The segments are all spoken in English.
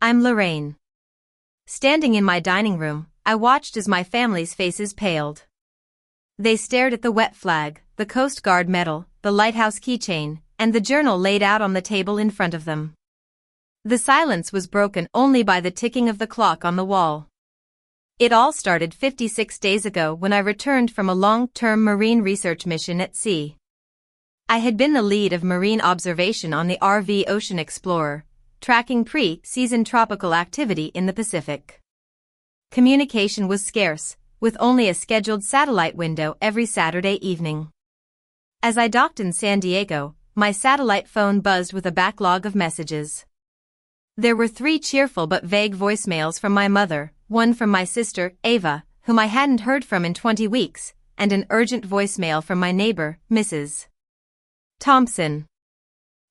I'm Lorraine. Standing in my dining room, I watched as my family's faces paled. They stared at the wet flag, the Coast Guard medal, the lighthouse keychain, and the journal laid out on the table in front of them. The silence was broken only by the ticking of the clock on the wall. It all started 56 days ago when I returned from a long-term marine research mission at sea. I had been the lead of marine observation on the RV Ocean Explorer, tracking pre-season tropical activity in the Pacific. Communication was scarce, with only a scheduled satellite window every Saturday evening. As I docked in San Diego, my satellite phone buzzed with a backlog of messages. There were 3 cheerful but vague voicemails from my mother, one from my sister, Ava, whom I hadn't heard from in 20 weeks, and an urgent voicemail from my neighbor, Mrs. Thompson.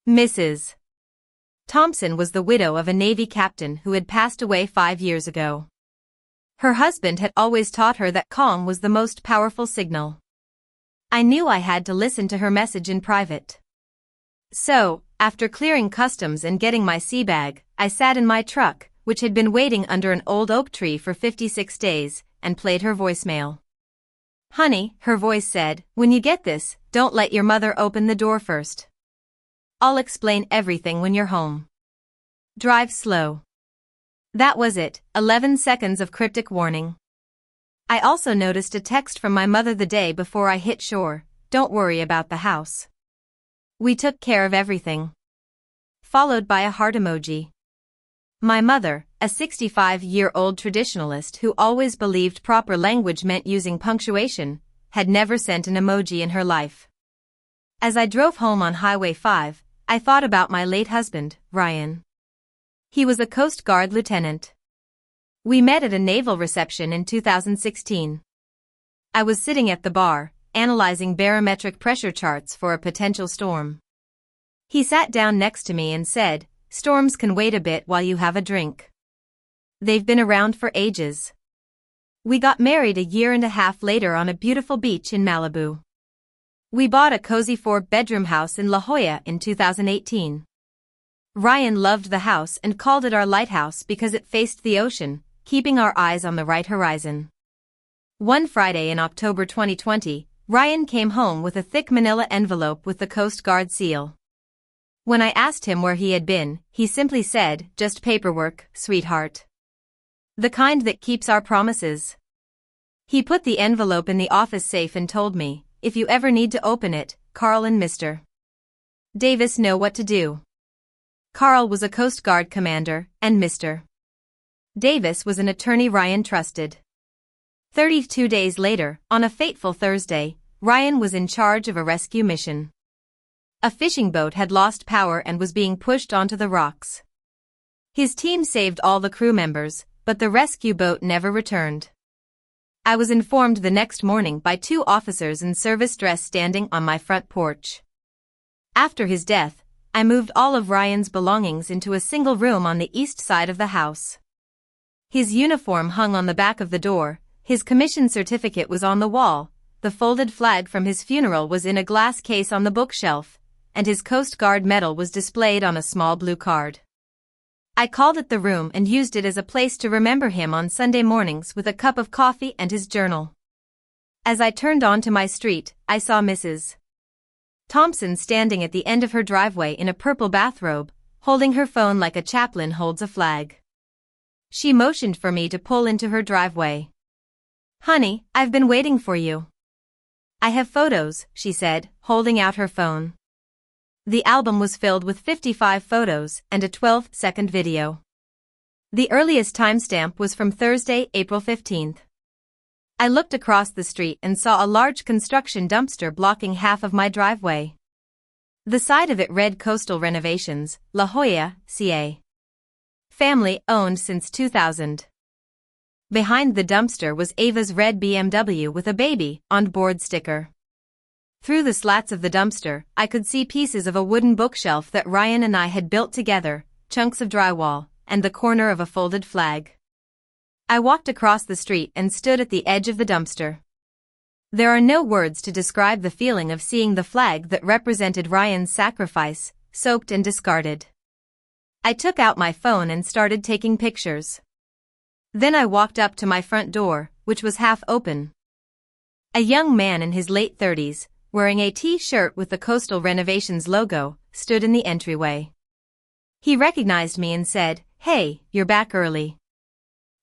Mrs. Thompson was the widow of a Navy captain who had passed away 5 years ago. Her husband had always taught her that calm was the most powerful signal. I knew I had to listen to her message in private. So, after clearing customs and getting my sea bag, I sat in my truck, which had been waiting under an old oak tree for 56 days, and played her voicemail. "Honey," her voice said, "when you get this, don't let your mother open the door first. I'll explain everything when you're home. Drive slow." That was it, 11 seconds of cryptic warning. I also noticed a text from my mother the day before I hit shore, "Don't worry about the house. We took care of everything." Followed by a heart emoji. My mother, a 65-year-old traditionalist who always believed proper language meant using punctuation, had never sent an emoji in her life. As I drove home on Highway 5, I thought about my late husband, Ryan. He was a Coast Guard lieutenant. We met at a naval reception in 2016. I was sitting at the bar, analyzing barometric pressure charts for a potential storm. He sat down next to me and said, "Storms can wait a bit while you have a drink. They've been around for ages." We got married a year and a half later on a beautiful beach in Malibu. We bought a cozy 4-bedroom house in La Jolla in 2018. Ryan loved the house and called it our lighthouse because it faced the ocean, keeping our eyes on the right horizon. One Friday in October 2020, Ryan came home with a thick manila envelope with the Coast Guard seal. When I asked him where he had been, he simply said, "Just paperwork, sweetheart. The kind that keeps our promises." He put the envelope in the office safe and told me, "If you ever need to open it, Carl and Mr. Davis know what to do." Carl was a Coast Guard commander, and Mr. Davis was an attorney Ryan trusted. 32 days later, on a fateful Thursday, Ryan was in charge of a rescue mission. A fishing boat had lost power and was being pushed onto the rocks. His team saved all the crew members, but the rescue boat never returned. I was informed the next morning by 2 officers in service dress standing on my front porch. After his death, I moved all of Ryan's belongings into a single room on the east side of the house. His uniform hung on the back of the door, his commission certificate was on the wall, the folded flag from his funeral was in a glass case on the bookshelf, and his Coast Guard medal was displayed on a small blue card. I called it the room and used it as a place to remember him on Sunday mornings with a cup of coffee and his journal. As I turned onto my street, I saw Mrs. Thompson standing at the end of her driveway in a purple bathrobe, holding her phone like a chaplain holds a flag. She motioned for me to pull into her driveway. "Honey, I've been waiting for you." "I have photos," she said, holding out her phone. The album was filled with 55 photos and a 12-second video. The earliest timestamp was from Thursday, April 15th. I looked across the street and saw a large construction dumpster blocking half of my driveway. The side of it read Coastal Renovations, La Jolla, CA. Family owned since 2000. Behind the dumpster was Ava's red BMW with a baby on board sticker. Through the slats of the dumpster, I could see pieces of a wooden bookshelf that Ryan and I had built together, chunks of drywall, and the corner of a folded flag. I walked across the street and stood at the edge of the dumpster. There are no words to describe the feeling of seeing the flag that represented Ryan's sacrifice, soaked and discarded. I took out my phone and started taking pictures. Then I walked up to my front door, which was half open. A young man in his late 30s, wearing a t-shirt with the Coastal Renovations logo, stood in the entryway. He recognized me and said, "Hey, you're back early.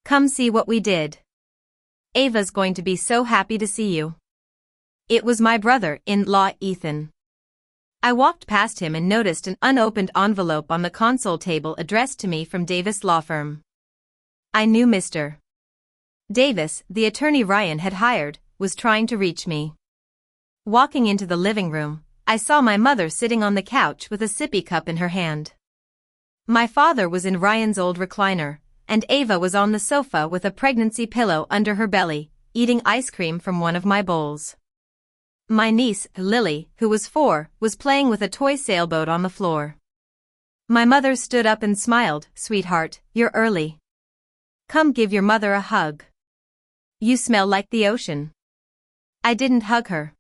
Come see what we did. Ava's going to be so happy to see you." It was my brother-in-law Ethan. I walked past him and noticed an unopened envelope on the console table addressed to me from Davis Law Firm. I knew Mr. Davis, the attorney Ryan had hired, was trying to reach me. Walking into the living room, I saw my mother sitting on the couch with a sippy cup in her hand. My father was in Ryan's old recliner, and Ava was on the sofa with a pregnancy pillow under her belly, eating ice cream from one of my bowls. My niece, Lily, who was 4, was playing with a toy sailboat on the floor. My mother stood up and smiled. "Sweetheart, you're early. Come give your mother a hug. You smell like the ocean." I didn't hug her.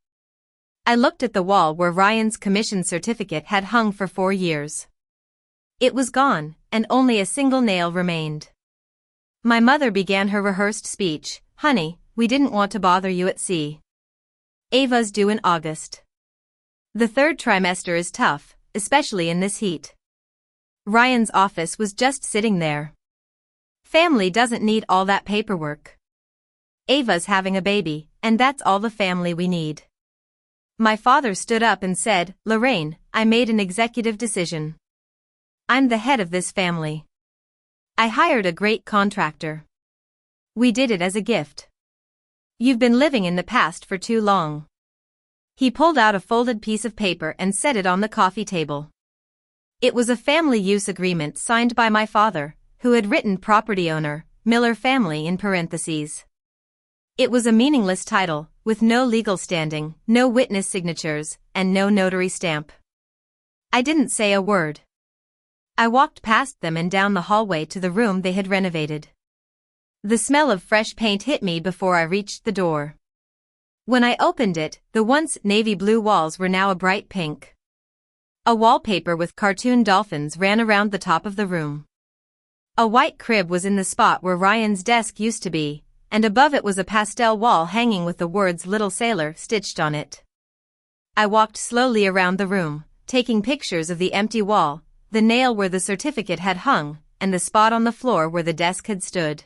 I looked at the wall where Ryan's commission certificate had hung for 4 years. It was gone, and only a single nail remained. My mother began her rehearsed speech. "Honey, we didn't want to bother you at sea. Ava's due in August. The 3rd trimester is tough, especially in this heat." Ryan's office was just sitting there. "Family doesn't need all that paperwork. Ava's having a baby, and that's all the family we need." My father stood up and said, "Lorraine, I made an executive decision. I'm the head of this family. I hired a great contractor. We did it as a gift. You've been living in the past for too long." He pulled out a folded piece of paper and set it on the coffee table. It was a family use agreement signed by my father, who had written property owner, Miller family in parentheses. It was a meaningless title, with no legal standing, no witness signatures, and no notary stamp. I didn't say a word. I walked past them and down the hallway to the room they had renovated. The smell of fresh paint hit me before I reached the door. When I opened it, the once navy blue walls were now a bright pink. A wallpaper with cartoon dolphins ran around the top of the room. A white crib was in the spot where Ryan's desk used to be, and above it was a pastel wall hanging with the words "Little Sailor" stitched on it. I walked slowly around the room, taking pictures of the empty wall, the nail where the certificate had hung, and the spot on the floor where the desk had stood.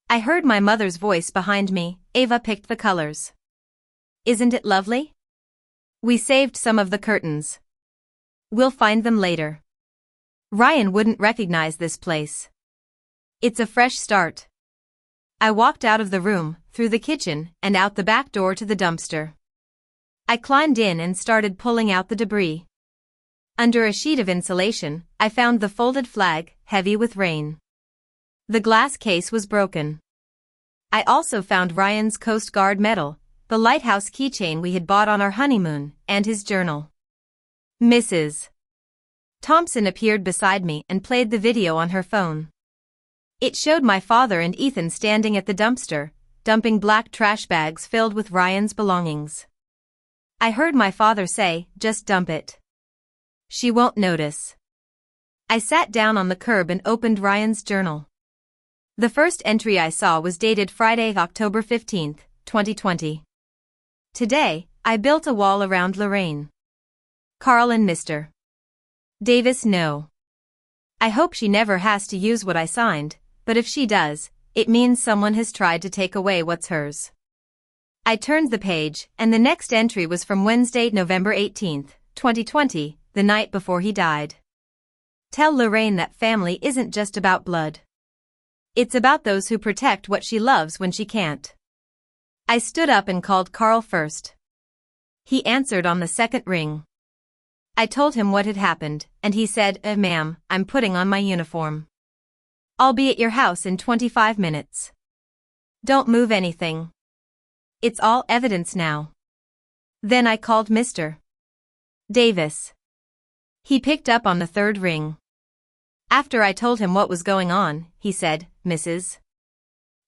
I heard my mother's voice behind me. "Ava picked the colors. Isn't it lovely? We saved some of the curtains. We'll find them later. Ryan wouldn't recognize this place. It's a fresh start." I walked out of the room, through the kitchen, and out the back door to the dumpster. I climbed in and started pulling out the debris. Under a sheet of insulation, I found the folded flag, heavy with rain. The glass case was broken. I also found Ryan's Coast Guard medal, the lighthouse keychain we had bought on our honeymoon, and his journal. Mrs. Thompson appeared beside me and played the video on her phone. It showed my father and Ethan standing at the dumpster, dumping black trash bags filled with Ryan's belongings. I heard my father say, "Just dump it. She won't notice." I sat down on the curb and opened Ryan's journal. The first entry I saw was dated Friday, October 15, 2020. "Today, I built a wall around Lorraine. Carl and Mr. Davis know. I hope she never has to use what I signed, but if she does, it means someone has tried to take away what's hers." I turned the page, and the next entry was from Wednesday, November 18, 2020, the night before he died. "Tell Lorraine that family isn't just about blood. It's about those who protect what she loves when she can't." I stood up and called Carl first. He answered on the second ring. I told him what had happened, and he said, "Ma'am, I'm putting on my uniform. I'll be at your house in 25 minutes. Don't move anything. It's all evidence now." Then I called Mr. Davis. He picked up on the third ring. After I told him what was going on, he said, "Mrs.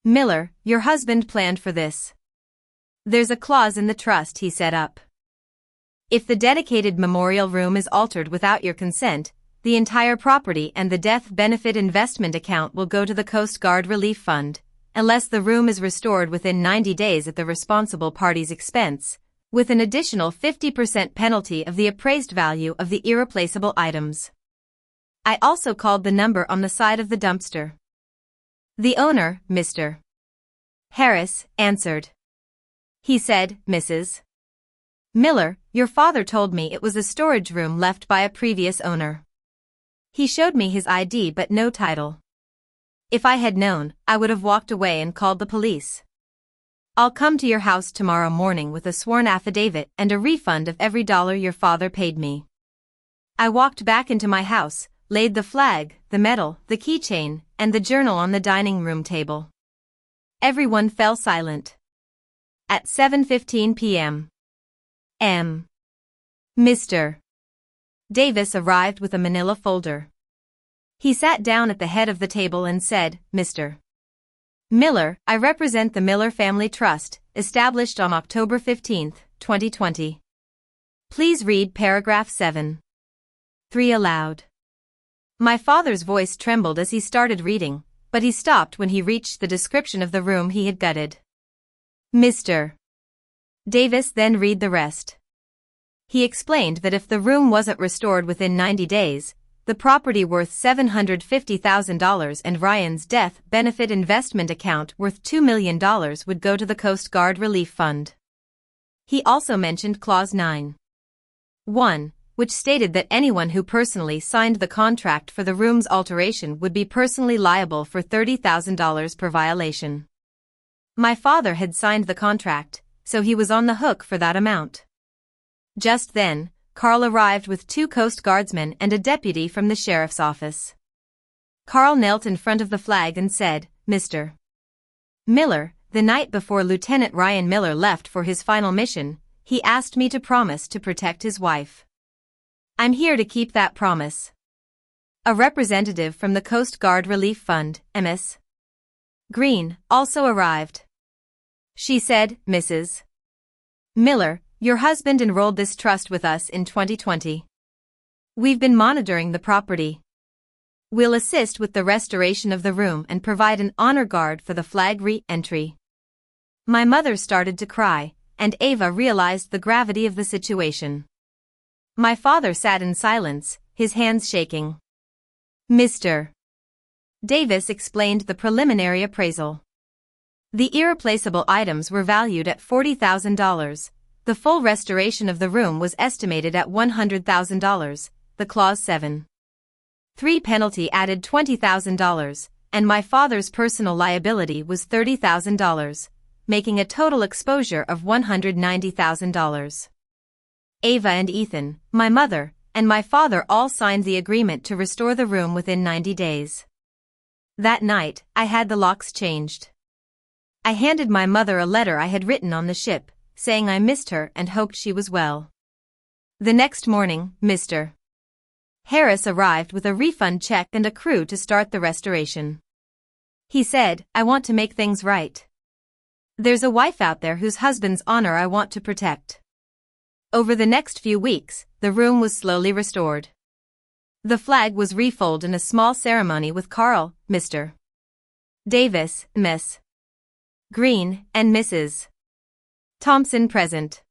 Miller, your husband planned for this. There's a clause in the trust he set up. If the dedicated memorial room is altered without your consent, the entire property and the death benefit investment account will go to the Coast Guard Relief Fund, unless the room is restored within 90 days at the responsible party's expense, with an additional 50% penalty of the appraised value of the irreplaceable items. I also called the number on the side of the dumpster. The owner, Mr. Harris, answered. He said, "Mrs. Miller, your father told me it was a storage room left by a previous owner. He showed me his ID but no title. If I had known, I would have walked away and called the police. I'll come to your house tomorrow morning with a sworn affidavit and a refund of every dollar your father paid me." I walked back into my house, laid the flag, the medal, the keychain, and the journal on the dining room table. Everyone fell silent. At 7:15 p.m. Mr. Davis arrived with a manila folder. He sat down at the head of the table and said, "Mr. Miller, I represent the Miller Family Trust, established on October 15, 2020. Please read paragraph 7. 3 aloud." My father's voice trembled as he started reading, but he stopped when he reached the description of the room he had gutted. Mr. Davis then read the rest. He explained that if the room wasn't restored within 90 days, the property worth $750,000 and Ryan's death benefit investment account worth $2 million would go to the Coast Guard Relief Fund. He also mentioned Clause 9.1, which stated that anyone who personally signed the contract for the room's alteration would be personally liable for $30,000 per violation. My father had signed the contract, so he was on the hook for that amount. Just then, Carl arrived with 2 Coast Guardsmen and a deputy from the sheriff's office. Carl knelt in front of the flag and said, "Mr. Miller, the night before Lieutenant Ryan Miller left for his final mission, he asked me to promise to protect his wife. I'm here to keep that promise." A representative from the Coast Guard Relief Fund, Ms. Green, also arrived. She said, "Mrs. Miller, your husband enrolled this trust with us in 2020. We've been monitoring the property. We'll assist with the restoration of the room and provide an honor guard for the flag re-entry." My mother started to cry, and Ava realized the gravity of the situation. My father sat in silence, his hands shaking. Mr. Davis explained the preliminary appraisal. The irreplaceable items were valued at $40,000. The full restoration of the room was estimated at $100,000, the Clause 7.3 penalty added $20,000, and my father's personal liability was $30,000, making a total exposure of $190,000. Ava and Ethan, my mother, and my father all signed the agreement to restore the room within 90 days. That night, I had the locks changed. I handed my mother a letter I had written on the ship, saying I missed her and hoped she was well. The next morning, Mr. Harris arrived with a refund check and a crew to start the restoration. He said, "I want to make things right. There's a wife out there whose husband's honor I want to protect." Over the next few weeks, the room was slowly restored. The flag was refolded in a small ceremony with Carl, Mr. Davis, Miss Green, and Mrs. Thompson present.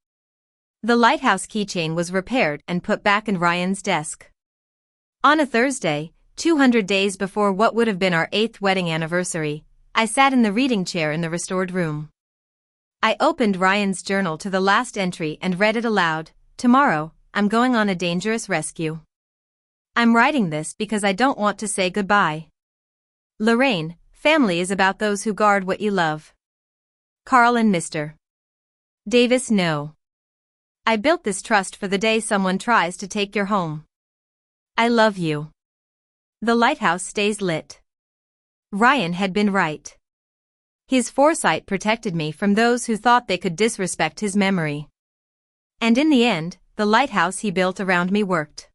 The lighthouse keychain was repaired and put back in Ryan's desk. On a Thursday, 200 days before what would have been our 8th wedding anniversary, I sat in the reading chair in the restored room. I opened Ryan's journal to the last entry and read it aloud. "Tomorrow, I'm going on a dangerous rescue. I'm writing this because I don't want to say goodbye. Lorraine, family is about those who guard what you love. Carl and Mr. Davis know. I built this trust for the day someone tries to take your home. I love you. The lighthouse stays lit." Ryan had been right. His foresight protected me from those who thought they could disrespect his memory. And in the end, the lighthouse he built around me worked.